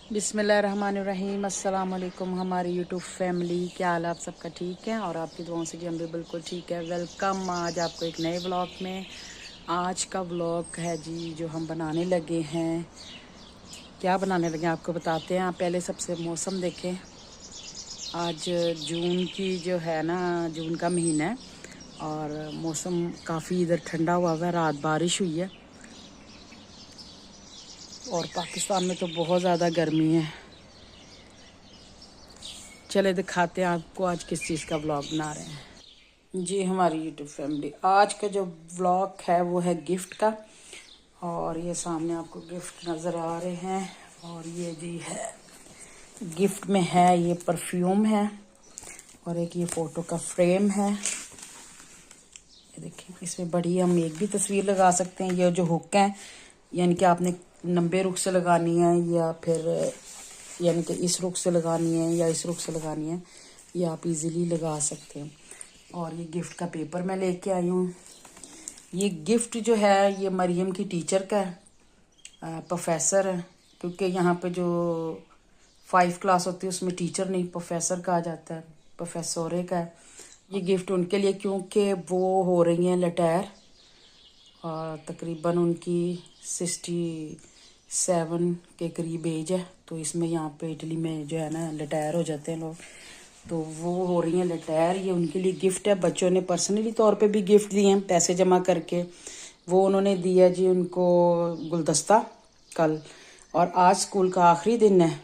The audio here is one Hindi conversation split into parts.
बिस्मिल्लाहिर्रहमानिर्रहीम। अस्सलाम वालेकुम हमारी यूट्यूब फैमिली, क्या हाल आप सबका ठीक है? और आपकी दुआओं से जी हम भी बिल्कुल ठीक है। वेलकम आज आपको एक नए व्लॉग में। आज का व्लॉग है जी जो हम बनाने लगे हैं। क्या बनाने लगे हैं आपको बताते हैं। आप पहले सबसे मौसम देखें। आज जून की जो है ना, जून का महीना है और मौसम काफ़ी इधर ठंडा हुआ है। रात बारिश हुई है और पाकिस्तान में तो बहुत ज़्यादा गर्मी है। चले दिखाते हैं आपको आज किस चीज़ का व्लॉग बना रहे हैं। जी हमारी यूट्यूब फैमिली, आज का जो व्लॉग है वो है गिफ्ट का। और ये सामने आपको गिफ्ट नज़र आ रहे हैं। और ये जी है गिफ्ट में है, ये परफ्यूम है और एक ये फ़ोटो का फ्रेम है। ये देखिए, इसमें बड़ी हम एक भी तस्वीर लगा सकते हैं। ये जो हुक है यानी कि आपने लंबे रुख से लगानी है या फिर यानी कि इस रुख से लगानी है या इस रुख से लगानी है, ये आप इजीली लगा सकते हैं। और ये गिफ्ट का पेपर मैं लेके आई हूँ। ये गिफ्ट जो है ये मरियम की टीचर का है, प्रोफेसर है। क्योंकि यहाँ पे जो 5 क्लास होती है उसमें टीचर नहीं प्रोफेसर कहा जाता है, प्रोफेसोरे का है। ये गिफ्ट उनके लिए क्योंकि वो हो रही हैं रिटायर और तकरीबन उनकी 67 के करीब एज है। तो इसमें यहाँ पे इटली में जो है ना रिटायर हो जाते हैं लोग, तो वो हो रही हैं रिटायर। ये उनके लिए गिफ्ट है। बच्चों ने पर्सनली तौर पे भी गिफ्ट दिए हैं पैसे जमा करके। वो उन्होंने दिया जी उनको गुलदस्ता कल। और आज स्कूल का आखिरी दिन है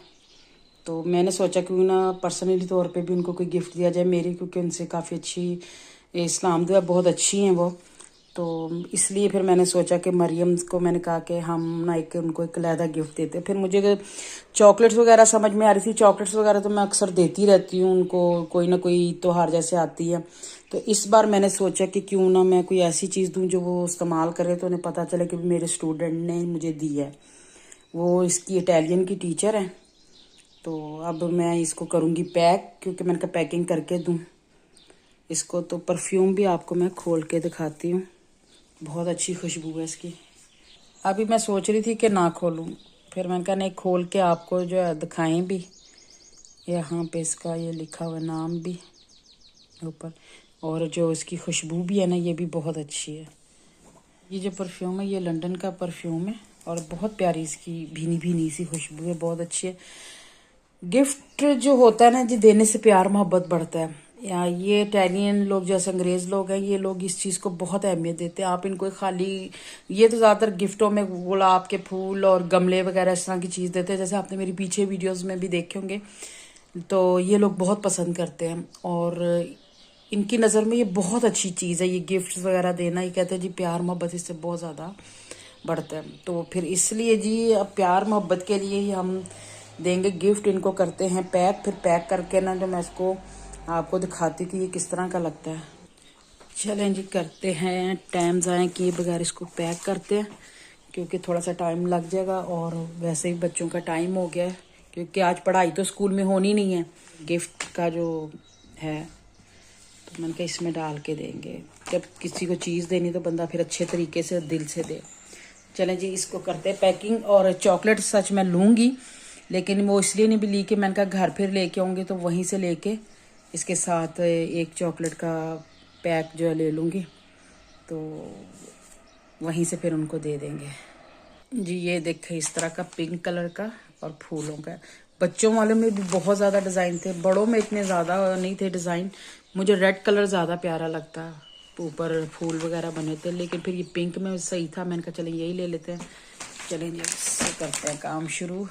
तो मैंने सोचा क्यों ना पर्सनली तौर पे भी उनको कोई गिफ्ट दिया जाए मेरी, क्योंकि उनसे काफ़ी अच्छी इस्लाम दुआ बहुत अच्छी हैं वो। तो इसलिए फिर मैंने सोचा कि मरियम को मैंने कहा कि हम ना एक उनको एक अलहदा गिफ्ट देते। फिर मुझे चॉकलेट्स वगैरह समझ में आ रही थी। चॉकलेट्स वगैरह तो मैं अक्सर देती रहती हूँ उनको, कोई ना कोई त्योहार जैसे आती है। तो इस बार मैंने सोचा कि क्यों ना मैं कोई ऐसी चीज़ दूँ जो वो इस्तेमाल करे तो उन्हें पता चले कि मेरे स्टूडेंट ने मुझे दी है। वो इसकी इटालियन की टीचर है। तो अब मैं इसको करूँगी पैक, क्योंकि मैंने कहा पैकिंग करके दूँ इसको। तो परफ्यूम भी आपको मैं खोल के दिखाती हूँ, बहुत अच्छी खुशबू है इसकी। अभी मैं सोच रही थी कि ना खोलूँ, फिर मैंने कहा नहीं खोल के आपको जो है दिखाएं भी। यहाँ पे इसका ये लिखा हुआ नाम भी ऊपर, और जो इसकी खुशबू भी है ना ये भी बहुत अच्छी है। ये जो परफ्यूम है ये लंदन का परफ्यूम है और बहुत प्यारी इसकी भीनी भीनी सी खुशबू है, बहुत अच्छी है। गिफ्ट जो होता है ना जी, देने से प्यार मोहब्बत बढ़ता है। या ये इटालियन लोग जैसे अंग्रेज लोग हैं, ये लोग इस चीज़ को बहुत अहमियत देते हैं। आप इनको खाली ये तो ज़्यादातर गिफ्टों में गुलाब के फूल और गमले वगैरह इस तरह की चीज़ देते हैं, जैसे आपने मेरी पीछे वीडियोस में भी देखे होंगे। तो ये लोग बहुत पसंद करते हैं और इनकी नज़र में ये बहुत अच्छी चीज़ है। ये गिफ्ट वगैरह देना, ये कहते हैं जी प्यार मोहब्बत इससे बहुत ज़्यादा बढ़ता है। तो फिर इसलिए जी अब प्यार मोहब्बत के लिए ही हम देंगे गिफ्ट। इनको करते हैं पैक, फिर पैक करके ना जो मैं इसको आपको दिखाती कि ये किस तरह का लगता है। चलें जी करते हैं, टाइम ज़ाया किए बगैर इसको पैक करते हैं, क्योंकि थोड़ा सा टाइम लग जाएगा। और वैसे ही बच्चों का टाइम हो गया है, क्योंकि आज पढ़ाई तो स्कूल में होनी नहीं है। गिफ्ट का जो है तो मैंने कहा इसमें डाल के देंगे। जब किसी को चीज़ देनी तो बंदा फिर अच्छे तरीके से दिल से दे। चलें जी इसको करते हैं पैकिंग। और चॉकलेट सच मैं लूँगी, लेकिन वो इसलिए नहीं भी ली कि मैंने कहा घर फिर लेके आऊँगी तो वहीं से लेके इसके साथ एक चॉकलेट का पैक जो है ले लूँगी, तो वहीं से फिर उनको दे देंगे। जी ये देखें इस तरह का पिंक कलर का और फूलों का। बच्चों वाले में भी बहुत ज़्यादा डिज़ाइन थे, बड़ों में इतने ज़्यादा नहीं थे डिज़ाइन। मुझे रेड कलर ज़्यादा प्यारा लगता, ऊपर फूल वगैरह बने थे, लेकिन फिर ये पिंक में सही था। मैंने कहा चलें यही ले लेते हैं। चलें जी इससे करते हैं काम शुरू।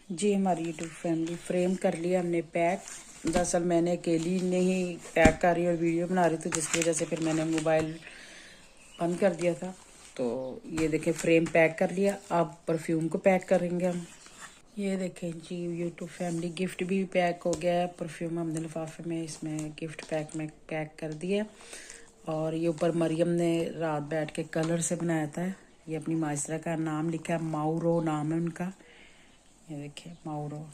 जी हमारी यूट्यूब फैमिली, फ्रेम कर लिया हमने पैक। दरअसल मैंने अकेली नहीं पैक कर रही और वीडियो बना रही थी, जिसकी वजह से फिर मैंने मोबाइल बंद कर दिया था। तो ये देखें फ्रेम पैक कर लिया। अब परफ्यूम को पैक करेंगे हम। ये देखें जी यूट्यूब फैमिली, गिफ्ट भी पैक हो गया है। परफ्यूम हमने लिफाफे में इसमें गिफ्ट पैक में पैक कर दिया। और ये ऊपर मरियम ने रात बैठ के कलर से बनाया था। ये अपनी माजरा का नाम लिखा है, माउरो नाम है उनका। ये देखिए माउरो।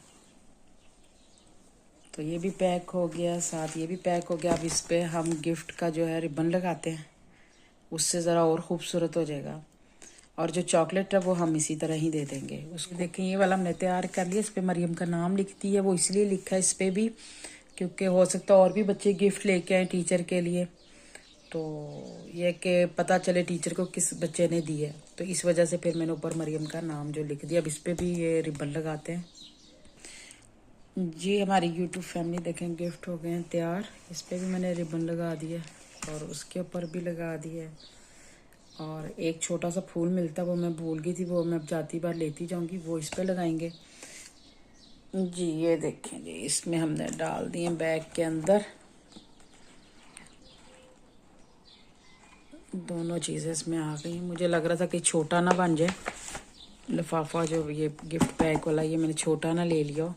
तो ये भी पैक हो गया, साथ ये भी पैक हो गया। अब इस पे हम गिफ्ट का जो है रिबन लगाते हैं, उससे ज़रा और ख़ूबसूरत हो जाएगा। और जो चॉकलेट है वो हम इसी तरह ही दे देंगे उसको। देखें ये वाला हमने तैयार कर लिया, इस पे मरियम का नाम लिखती है, वो इसलिए लिखा है इस पे भी क्योंकि हो सकता है और भी बच्चे गिफ्ट लेके आए टीचर के लिए, तो ये कि पता चले टीचर को किस बच्चे ने दी है, तो इस वजह से फिर मैंने ऊपर मरियम का नाम जो लिख दिया। अब इस पे भी ये रिबन लगाते हैं जी। हमारी यूट्यूब फैमिली देखें गिफ्ट हो गए हैं तैयार, इस पे भी मैंने रिबन लगा दिया और उसके ऊपर भी लगा दिया। और एक छोटा सा फूल मिलता वो मैं भूल गई थी, वो मैं अब जाती बार लेती जाऊंगी, वो इस पे लगाएंगे जी। ये देखें जी, इसमें हमने डाल दिए बैग के अंदर दोनों चीज़ें इसमें आ गई। मुझे लग रहा था कि छोटा ना बन जाए लिफाफा, जो ये गिफ्ट पैक वाला ये मैंने छोटा ना ले लिया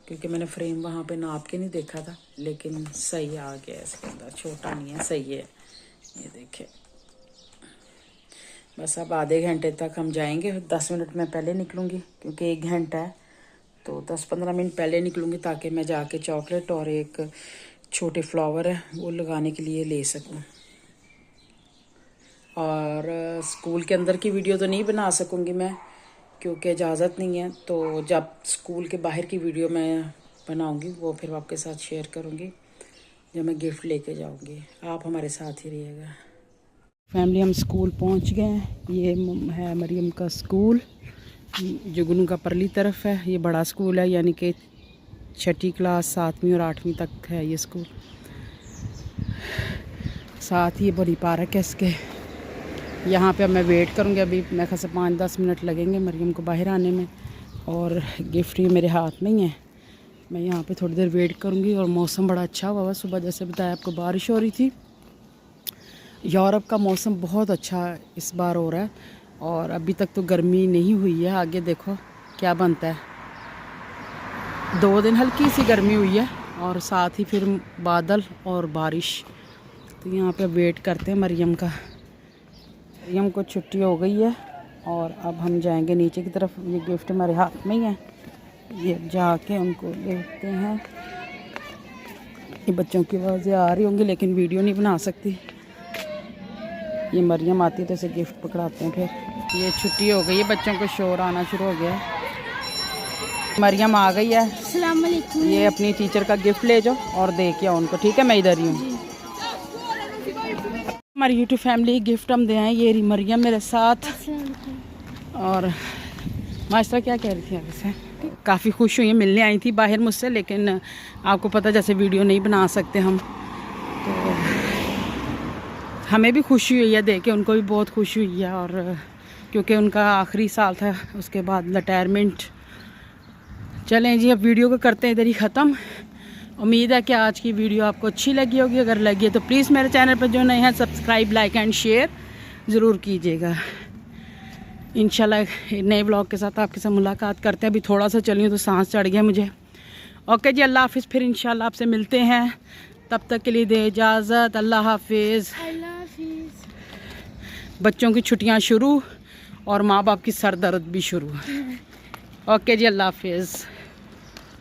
क्योंकि मैंने फ्रेम वहाँ पे नाप के नहीं देखा था, लेकिन सही आ गया है इसके अंदर, छोटा नहीं है, सही है। ये देखें बस अब आधे घंटे तक हम जाएंगे, 10 मिनट में पहले निकलूँगी क्योंकि 1 घंटा है, तो 10-15 मिनट पहले निकलूँगी ताकि मैं जाके चॉकलेट और एक छोटे फ्लावर है वो लगाने के लिए ले सकूँ। और स्कूल के अंदर की वीडियो तो नहीं बना सकूँगी मैं क्योंकि इजाज़त नहीं है, तो जब स्कूल के बाहर की वीडियो मैं बनाऊँगी वो फिर आपके साथ शेयर करूँगी जब मैं गिफ्ट लेके जाऊँगी। आप हमारे साथ ही रहिएगा। फैमिली हम स्कूल पहुँच गए हैं, ये है मरियम का स्कूल, जुगनू का परली तरफ है। ये बड़ा स्कूल है, यानी कि 6ठी क्लास 7वीं और 8वीं तक है ये स्कूल। साथ ही बड़ी पार्क है इसके, यहाँ पे अब मैं वेट करूँगी। अभी मेरे ख्याल से 5-10 मिनट लगेंगे मरियम को बाहर आने में, और गिफ्ट ये मेरे हाथ में ही है। मैं यहाँ पे थोड़ी देर वेट करूँगी। और मौसम बड़ा अच्छा हुआ, सुबह जैसे बताया आपको बारिश हो रही थी। यूरोप का मौसम बहुत अच्छा इस बार हो रहा है, और अभी तक तो गर्मी नहीं हुई है, आगे देखो क्या बनता है। 2 दिन हल्की सी गर्मी हुई है और साथ ही फिर बादल और बारिश। तो यहाँ पे वेट करते हैं मरियम का। मरियम को छुट्टी हो गई है और अब हम जाएंगे नीचे की तरफ। ये गिफ्ट हमारे हाथ में ही है, ये जाके उनको देखते हैं। ये बच्चों की आवाज़ें आ रही होंगी लेकिन वीडियो नहीं बना सकती। ये मरियम आती है तो इसे गिफ्ट पकड़ाते हैं। फिर ये छुट्टी हो गई है, बच्चों को शोर आना शुरू हो गया है। मरियम आ गई है, अस्सलाम वालेकुम। ये अपनी टीचर का गिफ्ट ले जाओ और दे के आओ उनको, ठीक है? मैं इधर ही हूँ। हमारी यूट्यूब फैमिली गिफ्ट हम दे आए। ये रही मरियम मेरे साथ। और मास्टर क्या कह रही थी आगे से? काफ़ी खुश हुई है, मिलने आई थी बाहर मुझसे, लेकिन आपको पता जैसे वीडियो नहीं बना सकते हम, तो हमें भी खुशी हुई है देख के, उनको भी बहुत खुशी हुई है। और क्योंकि उनका आखिरी साल था, उसके बाद रिटायरमेंट। चलें जी, अब वीडियो को करते हैं इधर ही ख़त्म। उम्मीद है कि आज की वीडियो आपको अच्छी लगी होगी। अगर लगी है तो प्लीज़ मेरे चैनल पर जो नए हैं सब्सक्राइब, लाइक एंड शेयर ज़रूर कीजिएगा। इंशाल्लाह नए व्लॉग के साथ आपके साथ मुलाकात करते हैं। अभी थोड़ा सा चली हूँ तो सांस चढ़ गया मुझे। ओके जी, अल्लाह हाफिज़। फिर इंशाल्लाह आपसे मिलते हैं, तब तक के लिए दे इजाज़त। अल्लाह हाफिज़। बच्चों की छुट्टियाँ शुरू और माँ बाप की सर दर्द भी शुरू। ओके जी, अल्लाह हाफिज़।